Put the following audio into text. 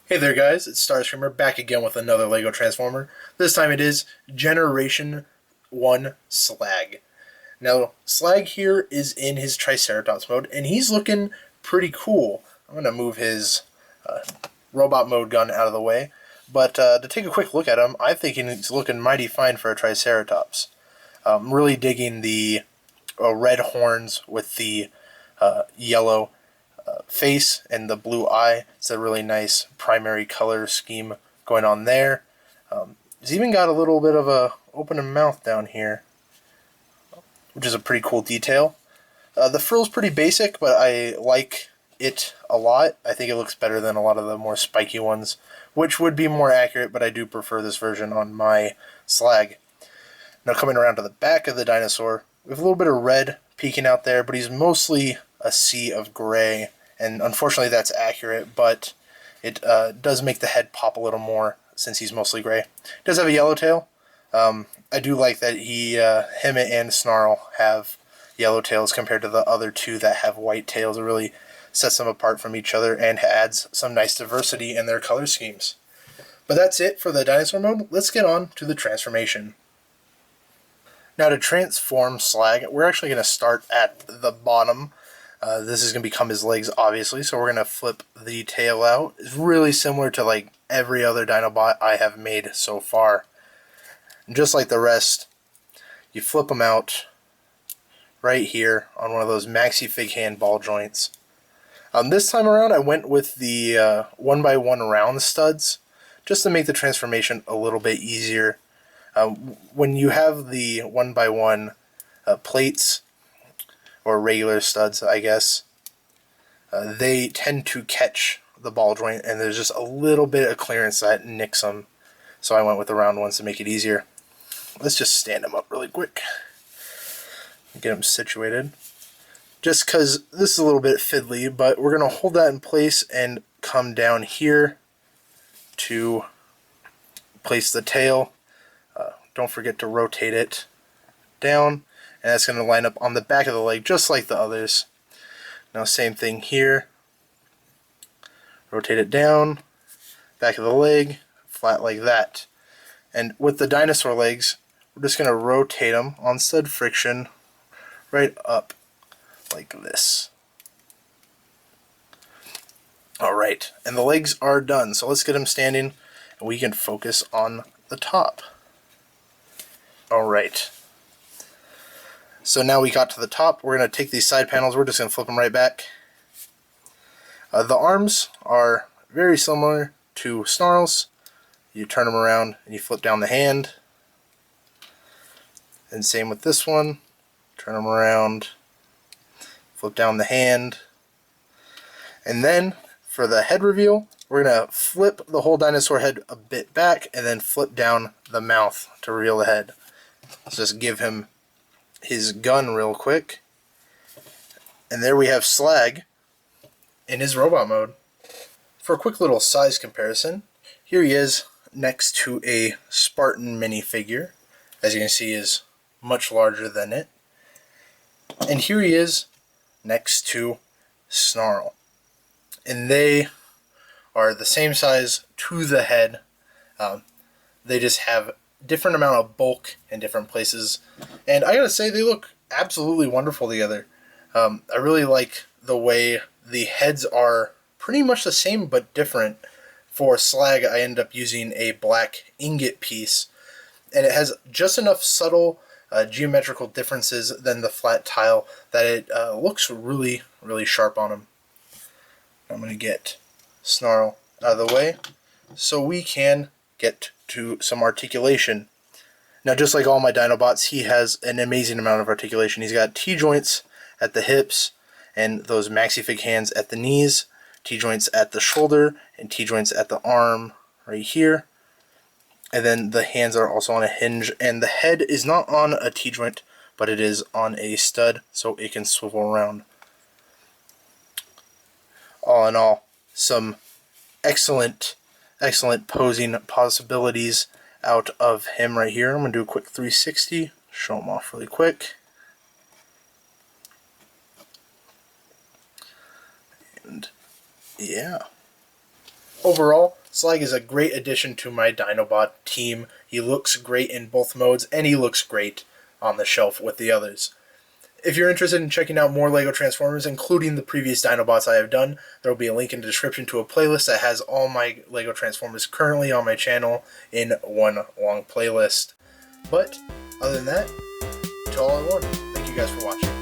Hey there guys, it's Starscreamer back again with another LEGO Transformer. This time it is Generation 1 Slag. Now, Slag here is in his Triceratops mode, and he's looking pretty cool. I'm going to move his robot mode gun out of the way, but to take a quick look at him, I think he's looking mighty fine for a Triceratops. I'm really digging the red horns with the yellow face and the blue eye. It's a really nice primary color scheme going on there. He's even got a little bit of a open mouth down here, which is a pretty cool detail. The frill's pretty basic, but I like it a lot. I think it looks better than a lot of the more spiky ones, which would be more accurate, but I do prefer this version on my Slag. Now coming around to the back of the dinosaur, we have a little bit of red peeking out there, but he's mostly a sea of gray, and unfortunately that's accurate, but it does make the head pop a little more since he's mostly gray. He does have a yellow tail. I do like that him and Snarl have yellow tails compared to the other two that have white tails. It really sets them apart from each other and adds some nice diversity in their color schemes. But that's it for the dinosaur mode. Let's get on to the transformation. Now to transform Slag, we're actually going to start at the bottom. This is going to become his legs, obviously, so we're going to flip the tail out. It's really similar to like every other Dinobot I have made so far. And just like the rest, you flip them out right here on one of those maxi fig hand ball joints. This time around I went with the 1x1 round studs just to make the transformation a little bit easier. When you have the 1x1 plates, or regular studs, I guess, they tend to catch the ball joint, and there's just a little bit of clearance that nicks them. So I went with the round ones to make it easier. Let's just stand them up really quick. Get them situated. Just because this is a little bit fiddly, but we're going to hold that in place and come down here to place the tail. Don't forget to rotate it down. And that's going to line up on the back of the leg just like the others. Now same thing here. Rotate it down, back of the leg, flat like that. And with the dinosaur legs, we're just going to rotate them on stud friction right up like this. Alright, and the legs are done, so let's get them standing and we can focus on the top. Alright. So now we got to the top, we're going to take these side panels, we're just going to flip them right back. The arms are very similar to Snarl's. You turn them around and you flip down the hand. And same with this one. Turn them around, flip down the hand. And then for the head reveal, we're going to flip the whole dinosaur head a bit back and then flip down the mouth to reveal the head. Let's just give him his gun real quick, and there we have Slag in his robot mode. For a quick little size comparison, here he is next to a Spartan minifigure. As you can see, he is much larger than it. And here he is next to Snarl, and they are the same size to the head. They just have different amount of bulk in different places, and I gotta say they look absolutely wonderful together. I really like the way the heads are pretty much the same but different. For Slag, I end up using a black ingot piece, and it has just enough subtle geometrical differences than the flat tile that it looks really sharp on him. I'm going to get Snarl out of the way so we can get to some articulation. Now, just like all my Dinobots, he has an amazing amount of articulation. He's got T-joints at the hips and those maxi-fig hands at the knees, T-joints at the shoulder, and T-joints at the arm right here. And then the hands are also on a hinge, and the head is not on a T-joint, but it is on a stud, so it can swivel around. All in all, some excellent posing possibilities out of him right here. I'm going to do a quick 360, show him off really quick. And yeah. Overall, Slug is a great addition to my Dinobot team. He looks great in both modes, and he looks great on the shelf with the others. If you're interested in checking out more LEGO Transformers, including the previous Dinobots I have done, there will be a link in the description to a playlist that has all my LEGO Transformers currently on my channel in one long playlist. But, other than that, to all I want, thank you guys for watching.